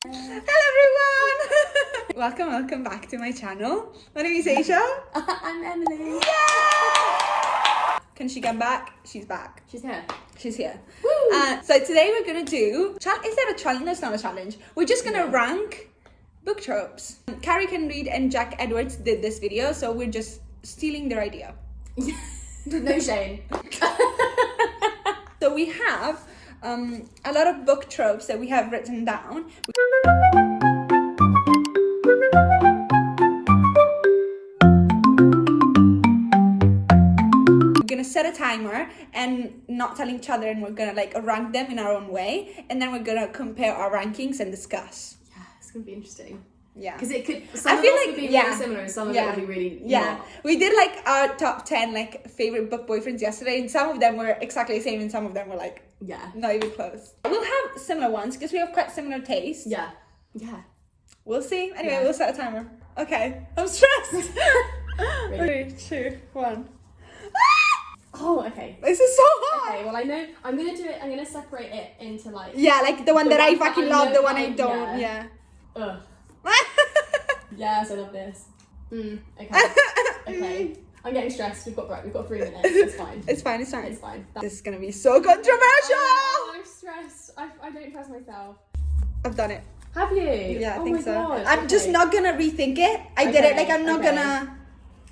Hello everyone! welcome back to my channel. My name is Aisha. I'm Emily. Yeah! Can she come back? She's back. She's here. She's here. So today we're gonna do, is that a challenge? No, it's not a challenge. We're just gonna rank book tropes. Carrie can read and Jack Edwards did this video, so we're just stealing their idea. No shame. So we have a lot of book tropes that we have written down. We're gonna set a timer and not tell each other, and we're gonna like rank them in our own way, and then we're gonna compare our rankings and discuss. Yeah, it's gonna be interesting. Yeah, because it could. Some of it would be really similar, and some of it would be really not. We did like our top 10 like favorite book boyfriends yesterday, and some of them were exactly the same, and some of them were like not even close. We'll have similar ones because we have quite similar tastes. Yeah. We'll see. Anyway, we'll set a timer. Okay, I'm stressed. 3, 2, 1. Oh, okay. This is so hard. Okay, well I know I'm gonna do it. I'm gonna separate it into like like the one that I fucking love, the one I that don't. Ugh. Yes, I love this. Okay. Okay. I'm getting stressed. We've got 3 minutes. It's fine. It's fine. It's fine. This is gonna be so controversial. I'm stressed. I don't trust myself. I've done it. Have you? Yeah, I think so. God. I'm just not gonna rethink it. I did it. Like I'm not gonna.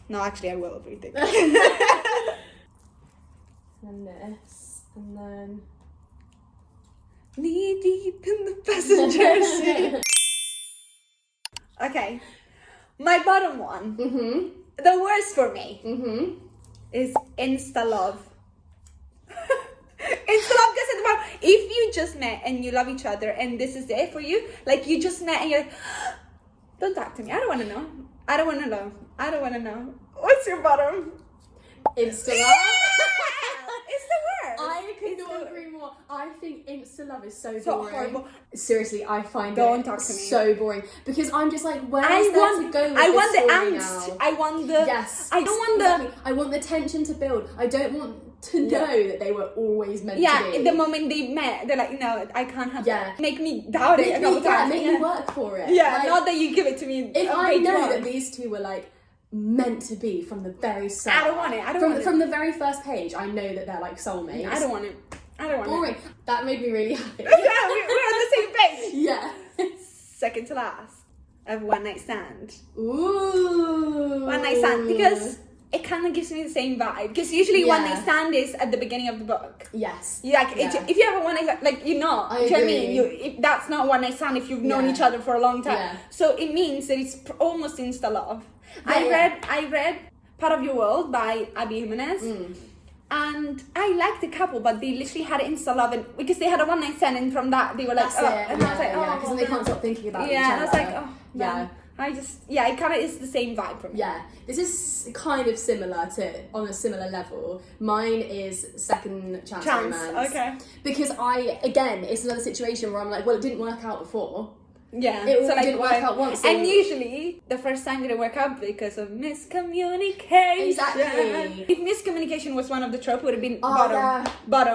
No, actually, I will rethink it. And this, and then knee deep in the passenger seat. Okay, my bottom one, the worst for me, is Insta love. Insta love, because it's about if you just met and you love each other and this is it for you, like you just met and you're like, don't talk to me. I don't want to know. I don't want to know. I don't want to know. What's your bottom? Insta love. It's the worst. I could not agree more. I think Insta love is so So boring. horrible. Seriously, I find Don't it talk to me. so boring because I'm just like, where is there to go with I this want the story angst. now? I want the. Yes. I don't want I want the tension to build. I don't want to know that they were always meant to be. The moment they met, they're like, no, I can't have that. Make me doubt Make it a couple times. Make me work for it. Yeah, like, not that you give it to me. If I know that these two were like meant to be from the very start. I don't want it. From the very first page, I know that they're like soulmates. I don't want it. Boring. That made me really happy. Yeah, we're on the same page. Yeah. Second to last, I have One Night Stand. Ooh. One Night Stand, because it kind of gives me the same vibe. Because usually One Night Stand is at the beginning of the book. Yes. If you have a one night stand, like you know, I do you know what I agree. mean? That's not one night stand if you've known each other for a long time. Yeah. So it means that it's almost insta love. Yeah, I read Part of Your World by Abby Jimenez. And I liked the couple, but they literally had insta love, and because they had a one night stand, and from that they were like, and I was like, because then they can't stop thinking about each other. Yeah, and I was like, it kind of is the same vibe for me. Yeah, this is kind of similar on a similar level. Mine is Second Chance Romance. Okay. Because it's another situation where I'm like, well, it didn't work out before. Yeah, it didn't work out once. And usually, the first time didn't work out because of miscommunication. Exactly. If miscommunication was one of the tropes, would have been bottom. But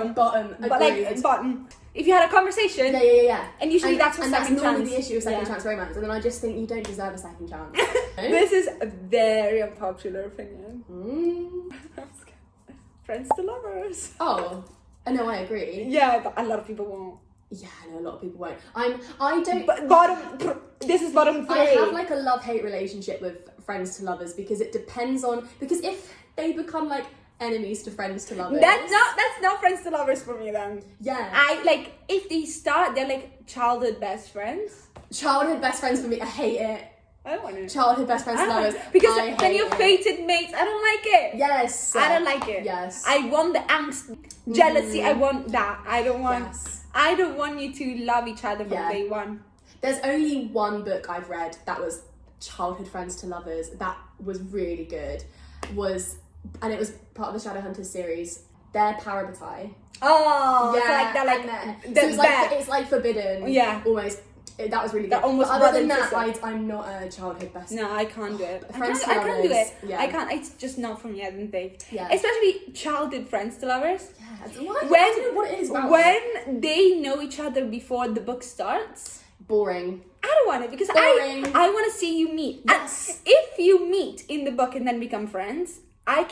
like bottom. If you had a conversation. Yeah. And usually that's what second chance. And that's normally the issue with Second Chance Romance. And then I just think you don't deserve a second chance. This is a very unpopular opinion. Friends to lovers. Oh, no, I agree. Yeah, but a lot of people won't. Yeah, I know a lot of people won't. I don't. But bottom. This is bottom 3. I have like a love-hate relationship with friends to lovers because it depends on if they become like enemies to friends to lovers. That's not friends to lovers for me then. Yeah. I like if they start, they're like childhood best friends. Childhood best friends for me, I hate it. I don't want it. Childhood best friends to lovers. Because then you're fated mates. I don't like it. Yes. I don't like it. Yes. I want the angst, jealousy. I want that. I don't want. Yes. I don't want you to love each other from day one. There's only one book I've read that was childhood friends to lovers. That was really good. And it was part of the Shadowhunters series. Their Parabatai. Oh, yeah. So like it's like forbidden. Yeah. Almost. That was really good. Almost but other than that, I'm not a childhood best. No, I can't do it. I Friends to can't do lovers, it. I can't. It's just not for me. I don't think. Yeah. Especially childhood friends to lovers. Yeah. I don't know what it is about when they know each other before the book starts. Boring. I don't want it because Boring. I want to see you meet. Yes. And if you meet in the book and then become friends, I'm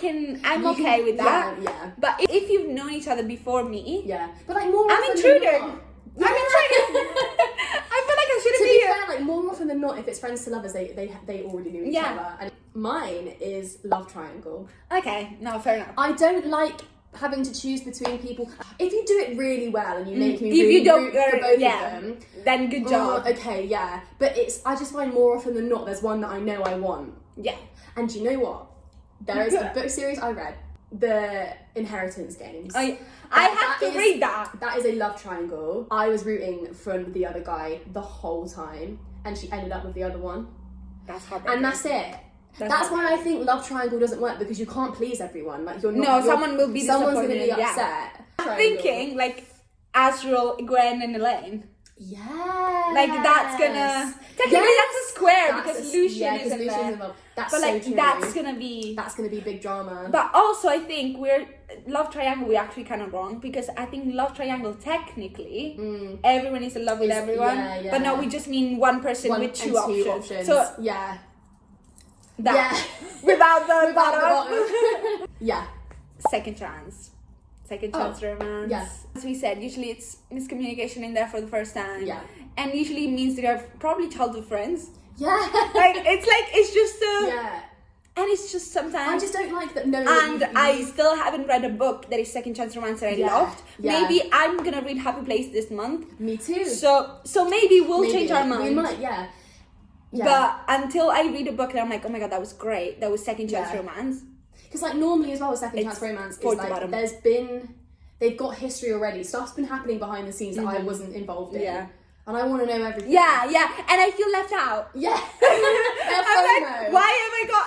okay with that. Yeah. But if you've known each other before me, Yeah. But like more I'm often intruding. than not. I'm intruding. I feel like I shouldn't To be be here. fair, like more often than not, if it's friends to lovers, they already knew each Yeah. other. And mine is love triangle. Okay, no, fair enough. I don't like having to choose between people. If you do it really well and you make me If really you don't, root for both of them, then good job. okay, yeah. But I just find more often than not, there's one that I know I want. Yeah. And do you know what? There is a book series I read, The Inheritance Games. I have to read that. That is a love triangle. I was rooting for the other guy the whole time, and she ended up with the other one. That's heartbreaking. And that's it. That's why I think love triangle doesn't work, because you can't please everyone. Like someone will be someone's gonna be disappointed, yeah. upset. I'm thinking like Azrael, Gwen, and Elaine. Yeah. Like that's gonna technically that's a square because Lucian isn't Lucian's there. involved. That's But like so true. that's gonna be big drama. But also I think we're love triangle we're actually kind of wrong, because I think love triangle technically everyone is in love with everyone. Yeah. But no, we just mean one person with two options. So yeah. that without the bottom. Yeah. Second chance romance. Yeah. As we said, usually it's miscommunication in there for the first time. Yeah. And usually means they are probably childhood friends. Yeah. Like it's just yeah. And it's just sometimes I just don't like that. No. And I still haven't read a book that is second chance romance that I loved. Yeah. Maybe I'm gonna read Happy Place this month. Me too. So maybe we'll change our mind. We might, yeah. But until I read a book and I'm like, oh my god, that was great. That was second chance romance. Because like normally as well with second chance romance is like they've got history already. Stuff's been happening behind the scenes that I wasn't involved in. Yeah. And I want to know everything. Yeah. And I feel left out. Yeah. I'm like, why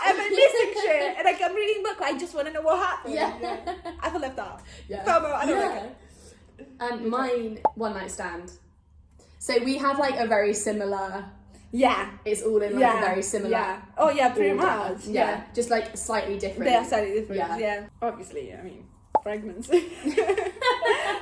am I missing shit? And like I'm reading a book, I just want to know what happened. Yeah. I feel left out. Yeah. FOMO, I don't like it. And mine, one night stand. So we have like a very similar. Yeah. It's all in like a very similar. Yeah. Oh yeah, pretty much. Yeah. Just like slightly different. They are slightly different. Yeah. Obviously, I mean, pregnancy.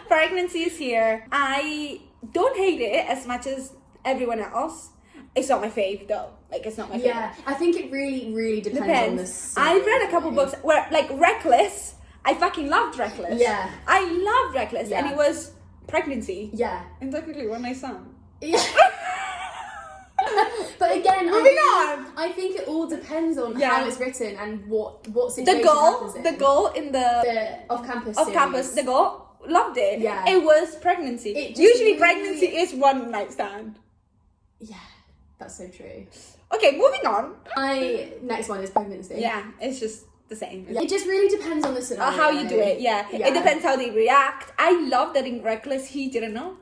Pregnancy is here. I don't hate it as much as everyone else. It's not my fave though. Like it's not my favorite. Yeah. I think it really, really depends on this. I've read a couple books where like Reckless. I fucking loved Reckless. Yeah. I loved Reckless, and Yeah. it was pregnancy. Yeah. And technically one night stand. Yeah. But again, I think it all depends on how it's written and what situation happens in. The goal in the off-campus series. the goal, loved it. Yeah. It was pregnancy. Usually pregnancy is one night stand. Yeah, that's so true. Okay, moving on. My next one is pregnancy. Yeah, it's just the same. Yeah. It just really depends on the scenario. How you do it, yeah. It depends how they react. I love that in Reckless he didn't know.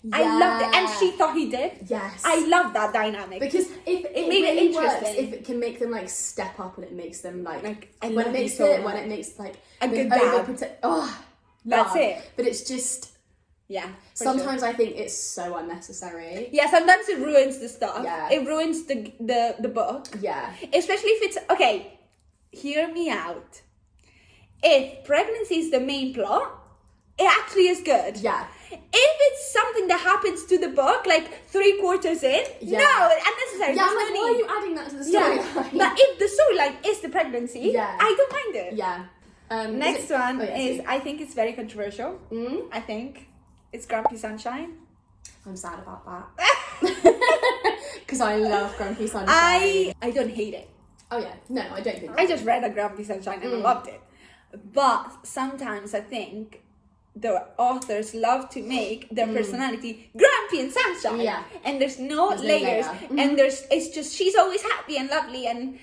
Yeah. I loved it, and she thought he did. Yes, I love that dynamic because if it made really it interesting, works, if it can make them like step up and it makes them like when it makes like a good dad. That's it. But it's just sometimes I think it's so unnecessary. Yeah, sometimes it ruins the stuff. Yeah, it ruins the book. Yeah, especially if it's okay. Hear me out. If pregnancy is the main plot, it actually is good. Yeah. If it's something that happens to the book, like 3/4 in, no, unnecessary. Yeah, I'm like, why are you adding that to the storyline? But if the storyline is the pregnancy, I don't mind it. Yeah. Next one is, I think it's very controversial. I think it's Grumpy Sunshine. I'm sad about that. Because I love Grumpy Sunshine. I don't hate it. Oh yeah, no, I don't think I just read a Grumpy Sunshine and I loved it. But sometimes I think the authors love to make their personality grumpy and sunshine. Yeah. And there's no layers. And it's just she's always happy and lovely and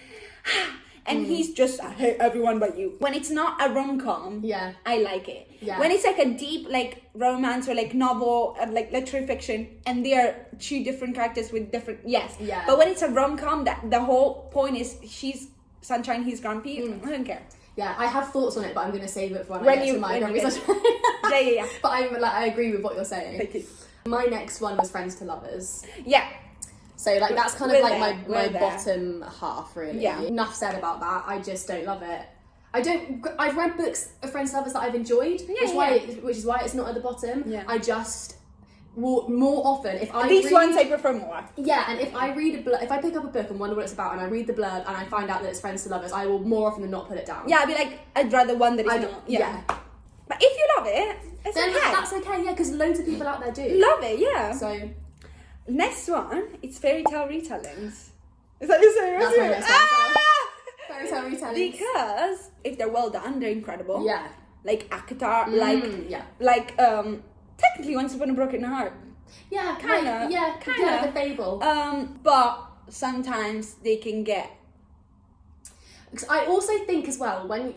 he's just I hate everyone but you. When it's not a rom-com, I like it. Yeah. When it's like a deep like romance or like novel like literary fiction and they are two different characters with different But when it's a rom-com that the whole point is she's sunshine, he's grumpy, I don't care. Yeah, I have thoughts on it, but I'm going to save it for when I get to my Grumpy Sunshine. Yeah. But I agree with what you're saying. Thank you. My next one was Friends to Lovers. Yeah. So like that's kind of like my bottom half really. Yeah. Enough said about that. I just don't love it. I've read books of Friends to Lovers that I've enjoyed, which is why it's not at the bottom. Yeah. will more often if I These read, ones I prefer more. Yeah, and if I read if I pick up a book and wonder what it's about, and I read the blurb and I find out that it's friends to lovers, I will more often than not put it down. Yeah, I'd be like, I'd rather one that is not. Yeah. But if you love it, it's Then okay. that's okay, yeah, because loads of people out there do. Love it, yeah. So next one, it's fairy tale retellings. Is that your saying? that's my next one. Fairy tale retellings. Because if they're well done, they're incredible. Yeah. Like Akatar, yeah. like technically Once Upon a Broken Heart. Yeah, Kinda. Yeah, Kinda. the fable. But sometimes they can get. Because I also think as well, when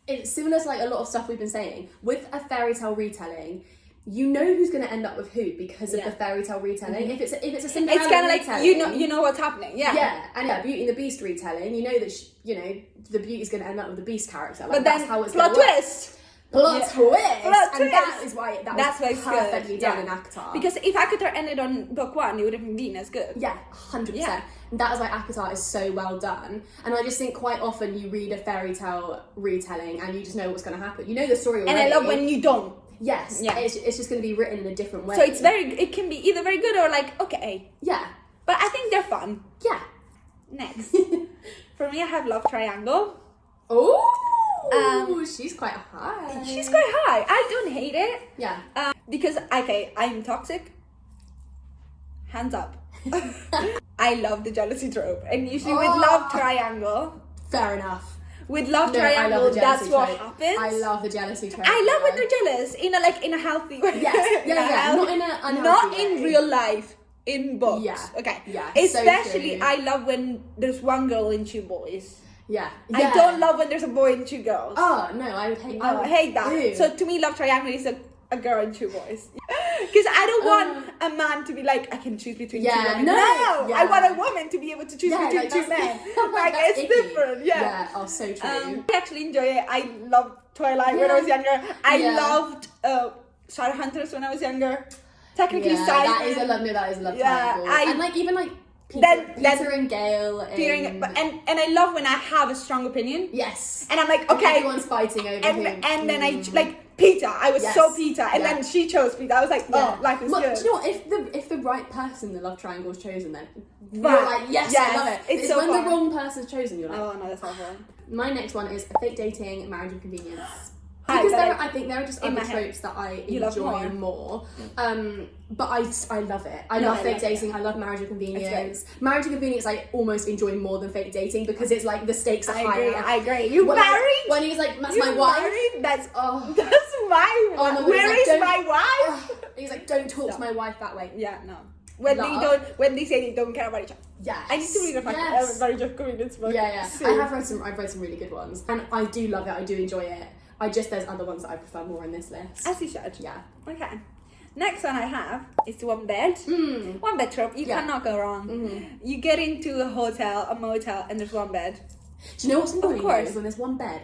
it's similar to like a lot of stuff we've been saying, with a fairy tale retelling, you know who's going to end up with who because of the fairy tale retelling. If it's a Cinderella It's kind of like retelling, you know what's happening. Yeah. Yeah, and Beauty and the Beast retelling, you know that the Beauty's going to end up with the Beast character. Like, But then that's how it's plot gonna work. twist. Plot twist. Plot And that twist. is why That's why was it's perfectly good. done Yeah. in Akatar. Because if Akatar ended on book 1, it would have been as good. Yeah, 100%. Yeah. And that is why Akatar is so well done. And I just think quite often you read a fairy tale retelling and you just know what's going to happen. You know the story already. And I love when you don't. Yes, Yeah. it's just going to be written in a different way. So it can be either very good or like, okay. Yeah. But I think they're fun. Yeah. Next. For me, I have Love Triangle. Oh, she's quite high. She's quite high. I don't hate it. Yeah. Because, okay, I'm toxic. Hands up. I love the jealousy trope. And usually with Love Triangle, Fair enough. with Love No, I Triangle, love the that's jealousy what trope. happens. I love the jealousy trope. I love when they're jealous in a healthy way. Yes. Yeah. Not in a unhealthy Not in way. real life. In books. Yeah. Okay. Yeah, so Especially, true. I love when there's one girl and 2 boys. Yeah. I don't love when there's a boy and 2 girls. Oh no, I would hate. I hate that. Ew. So to me, Love Triangle is a girl and 2 boys. Because I don't want a man to be like, I can choose between 2 women. no. I want a woman to be able to choose between like, 2 men. Like that's it's icky. different. Yeah. Yeah. Oh, so true. I actually enjoy it. I loved Twilight when I was younger. I Yeah. loved Shadowhunters when I was younger. Technically, Yeah, Simon. that is a love Yeah, triangle. And like even like Peter, Then- Peter and Gale. And I love when I have a strong opinion. Yes. And I'm like, And okay. everyone's fighting over And, who. and then I like Peter. I was Yes. so Peter, and Yeah. then she chose Peter. I was like, oh, life is Well, good. do you know what? If the right person the love triangle is chosen, then But- you're like, yes, I yes, love it. it's so when fun. the wrong person's chosen, you're like. Oh no, that's awful. My next one is fake dating, marriage and convenience. Hi, Because but I think there are just in other my head. tropes that I You love enjoy more. But I love it. I No, love I fake love dating. I love marriage and convenience. Marriage and convenience I almost enjoy more than fake dating because it's like the stakes are higher. I agree. You When married? When he's like, that's You my wife. married? That's Oh. that's my Oh, wife. no, Where he's is like, my wife? He's like, don't talk to my wife that way. Yeah, no. When when they say they don't care about each other. Yes. I need to read a Yes. marriage of convenience book. Yeah. soon. I've read some really good ones, and I do love it. I do enjoy it. There's other ones that I prefer more in this list. As you should. Yeah. Okay. Next one I have is one bed. One bed trope. You cannot go wrong. You get into a hotel, a motel, and there's one bed. Do you know what's annoying? course. Is when there's one bed,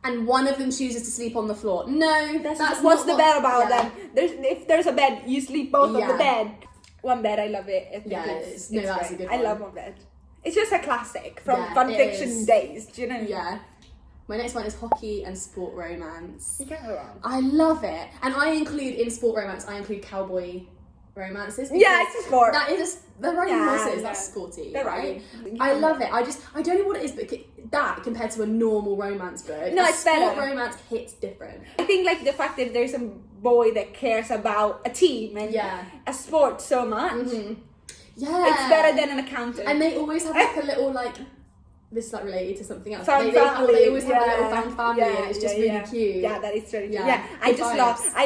and one of them chooses to sleep on the floor. No, that's What's not the what- bed about yeah. then? If there's a bed, you sleep both on Yeah. the bed. One bed, I love it. I think Yeah, it's that's great. a good I one. love one bed. It's just a classic from Yeah, fun it fiction is. days. Do you know? Yeah. My next one is hockey and sport romance. You can't go wrong. I love it, and I include in sport romance. I include cowboy romances. Yeah, it's a sport. That is the riding Yeah, horses. yeah. That's sporty, They're right? riding. I love it. I don't know what it is, but that compared to a normal romance book, No, a it's sport better. romance hits different. I think like the fact that there's a boy that cares about a team and Yeah. a sport so much. Yeah, It's better than an accountant. And they always have like a little like. This is like related to something else. Found They family, always have a little found family, and it's just really cute. Yeah, that is really cute. Yeah, Yeah, I good just vibes. I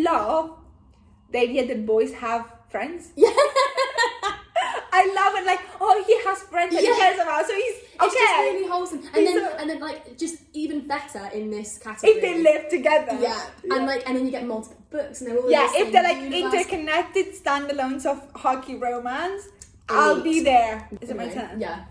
love the idea that boys have friends. Yeah. I love it. Like, oh, he has friends that he Yeah. cares about, so he's okay. It's just really wholesome. He's And then like just even better in this category. if they live together. Yeah. And then you get multiple books and they're all Yeah, in the if same they're like universe. interconnected standalones of hockey romance, I'll be there. Is it my Anyway, turn? Yeah.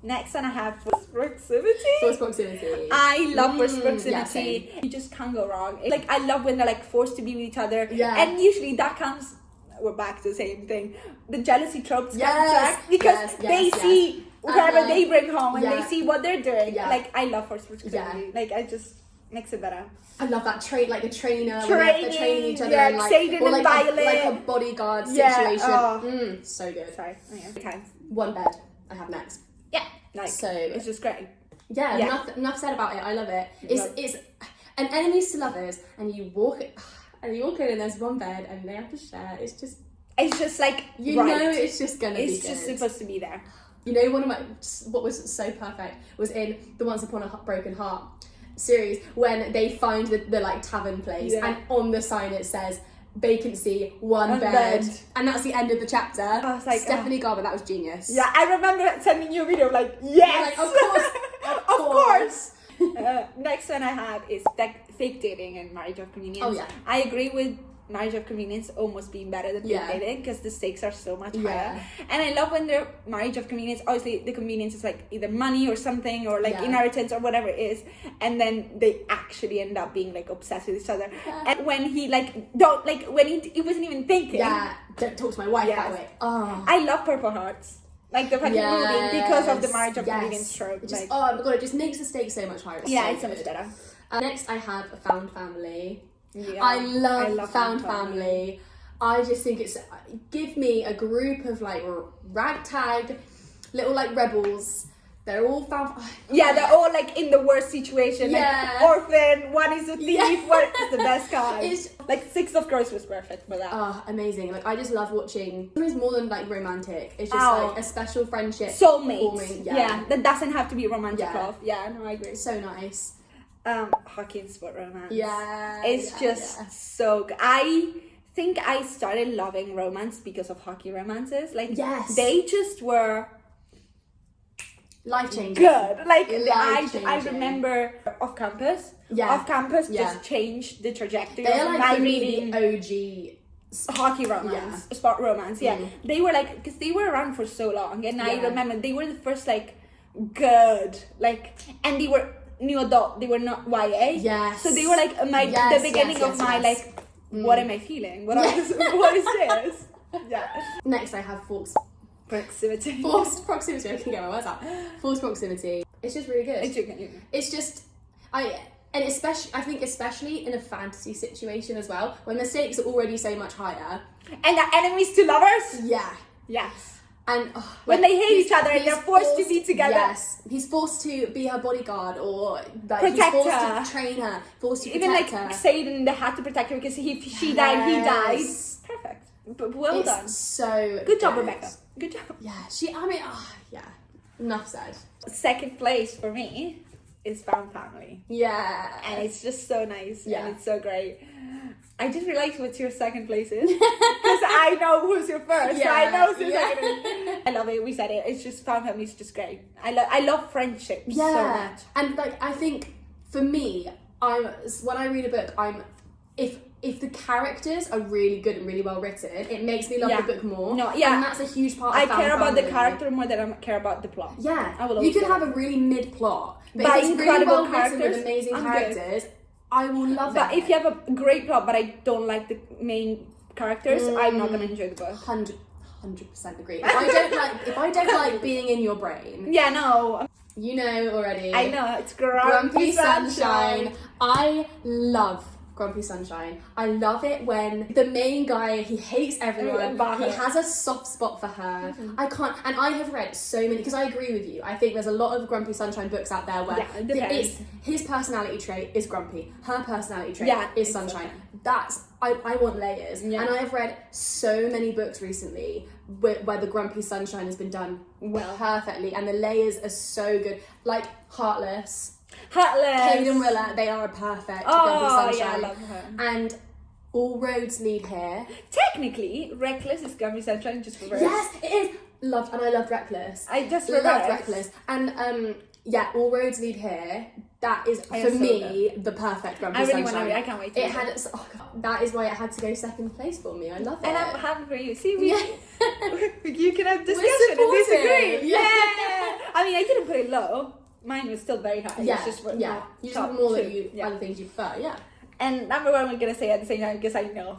Next one I have forced proximity. Forced proximity. I love forced Yeah, proximity. You just can't go wrong. It's like I love when they're like forced to be with each other. Yeah. And usually that comes. We're back to the same thing. The jealousy tropes Yes, come back because yes, they yes. see whatever Uh-huh. they bring home and Yeah. they see what they're doing. Yeah. Like I love forced proximity. Yeah. Like I just Makes it better. I love that like a trainer, Training, they're training each other, yeah, and like, Xaden or and like Violet. a bodyguard Yeah, situation. oh. So good. Sorry. Okay. One bed I have next. Yeah. Like, So it's just great. Yeah. Enough said about it. I love it. It's an enemies to lovers, and you walk in and there's one bed and they have to share. It's just like you know it's just gonna be good. It's just supposed to be there. You know, what was so perfect was in the Once Upon a Broken Heart series when they find the like tavern place, and on the sign it says vacancy, one bed, and that's the end of the chapter. I was like, Stephanie Garber, that was genius. Yeah, I remember sending you a video like, yes, like, of course. Next one I have is fake dating and marriage of convenience. Oh yeah, I agree with marriage of convenience almost being better than fake dating because the stakes are so much higher. And I love when they're marriage of convenience. Obviously, the convenience is like either money or something, or like inheritance or whatever it is, and then they actually end up being like obsessed with each other. And when he he wasn't even thinking. Yeah, don't talk to my wife that way. Oh, I love Purple Hearts. Like the fucking movie because of the marriage of convenience trope. Oh my god, it just makes the stakes so much higher. It's so much better. Next, I have a Found Family. Yeah, I love Found Family. I just think give me a group of like ragtag little like rebels. They're all found. They're all like in the worst situation. Yeah. Like orphan. One is a thief. One is the best guy. Like 6 of Crows was perfect for that. Oh, amazing! Like I just love watching. It's more than like romantic. It's just like a special friendship. Soulmate. Yeah. That doesn't have to be romantic love. Yeah, no, I agree. So nice. Hockey and sport romance. Yeah. It's just so good. I think I started loving romance because of hockey romances. Like they just were life-changing. Good. Like I remember Off Campus. Yeah. Off Campus just changed the trajectory of like my reading OG hockey romance, sport romance. Yeah. They were like, because they were around for so long, and I remember they were the first like good, like, and they were new adult, they were not YA. Yes. So they were like the beginning of my like, what am I feeling? What is this? Yeah. Next I have forced proximity. I can get my words out. Forced proximity. It's just really good. It's just I think especially in a fantasy situation as well, when the stakes are already so much higher. And the enemies to lovers? Yeah. Yes. And when they hate each other and they're forced to be together. Yes. He's forced to be her bodyguard, or like protect he's forced her. to train her, forced to even protect like her. Sayden, they had to protect her because she died, he died. Perfect. But well done. So good job, Rebecca. Good job. Yeah. Enough said. Second place for me is Found Family. Yeah. And it's just so nice. Yeah. And it's so great. I just realized what your second place is. Because I know who's your first. Yeah. So I know who's your second. I love it. We said it. It's just Found Family is just great. I love friendships so much. And like I think for me, when I read a book, if the characters are really good and really well written, it makes me love the book more. No, and that's a huge part of I care about the character more than I care about the plot. Yeah. You can have a really mid plot, but if it's really well written with amazing characters, I will love it. But if you have a great plot, but I don't like the main characters, I'm not gonna enjoy the book. 100% agree. If I don't like being in your brain. Yeah, no. You know already. I know, it's Grumpy Sunshine. I love Grumpy Sunshine. I love it when the main guy, he hates everyone, he has a soft spot for her. I can't, and I have read so many, because I agree with you, I think there's a lot of Grumpy Sunshine books out there where his personality trait is grumpy, her personality trait is sunshine. I want layers. And I have read so many books recently where the Grumpy Sunshine has been done perfectly, and the layers are so good. Like Heartless. Kate and Willa, they are a perfect Grumpy Sunshine. Yeah, I love her. And All Roads Lead Here. Technically, Reckless is Grumpy Sunshine just reversed. Yes, it is. I loved Reckless. I just loved Reckless. And All Roads Lead Here. That is for me the perfect Grumpy Sunshine. I really want to read. I can't wait to read it. That is why it had to go second place for me. I love it. And I'm happy for you. See, you can have discussion and disagree. Yeah. I mean, I didn't put it low. Mine was still very high. Yeah, you just have more than other things you prefer. Yeah. And number one, we're gonna say at the same time because I know.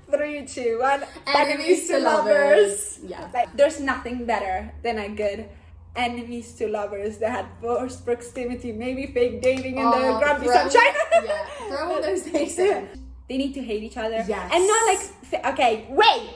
3, 2, 1. Enemies to lovers. Yeah. Like, there's nothing better than a good enemies to lovers that had forced proximity, maybe fake dating in the Grumpy Sunshine. Yeah, throw all those things in. They need to hate each other. Yes. And not like, okay, wait!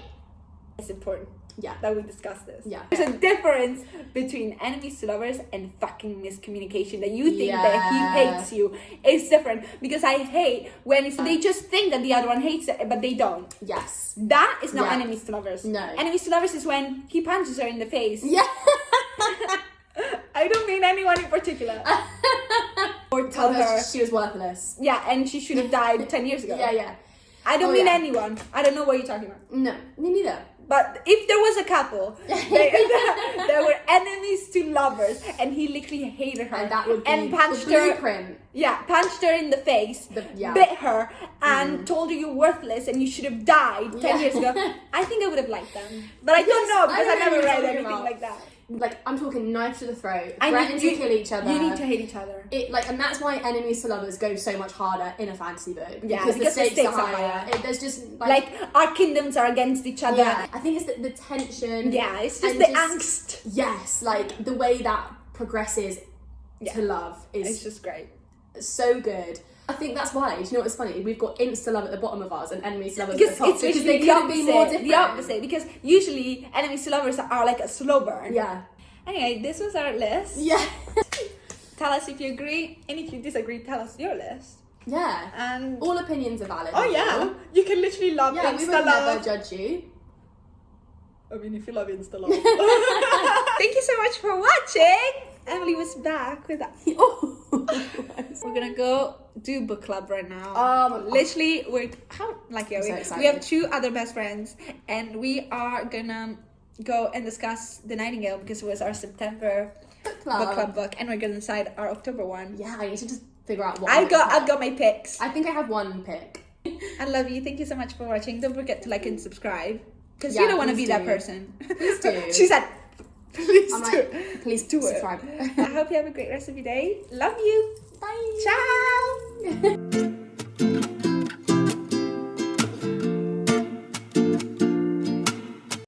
It's important. Yeah. That we discuss this. Yeah. There's a difference between enemies to lovers and fucking miscommunication. That you think that he hates you. It's different. Because I hate when they just think that the other one hates it, but they don't. Yes. That is not enemies to lovers. No. Enemies to lovers is when he punches her in the face. Yeah. I don't mean anyone in particular. Or tell her she was worthless. Yeah, and she should have died 10 years ago. Yeah. I don't mean anyone. I don't know what you're talking about. No, me neither. But if there was a couple, they were enemies to lovers, and he literally hated her, And that would be punched the blueprint. her. Yeah, punched her in the face, bit her, and told her you're worthless and you should have died 10 years ago. I think I would have liked them, but I don't know because I never read anything like that. Like, I'm talking knife to the throat, And threatening to kill each other. You need to hate each other. And that's why enemies to lovers go so much harder in a fantasy book. Yeah, because the stakes are higher. There's just like our kingdoms are against each other. Yeah, I think it's the tension. Yeah, it's just the angst. Yes, like the way that progresses to love is it's just great. So good. I think that's why. Do you know what's funny? We've got insta love at the bottom of ours and enemies to lovers at the top. Because they couldn't be more different. The opposite, because usually enemies to lovers are like a slow burn. Yeah. Anyway, this was our list. Yeah. Tell us if you agree, and if you disagree, tell us your list. Yeah. And all opinions are valid. Oh yeah, you can literally love Insta we would love. never judge you. I mean, if you love Insta love. Thank you so much for watching. Emily was back with us. We're gonna go do book club right now. Literally, we're how lucky are we? We have 2 other best friends, and we are gonna go and discuss The Nightingale because it was our September book club book, and we're gonna decide our October one. Yeah, I need to just figure out what I've got my picks. I think I have one pick. I love you. Thank you so much for watching. Don't forget to like and subscribe because you don't want to be that person. Please do. She said, please I'm do. like, please do subscribe. I hope you have a great rest of your day. Love you. Bye. Ciao.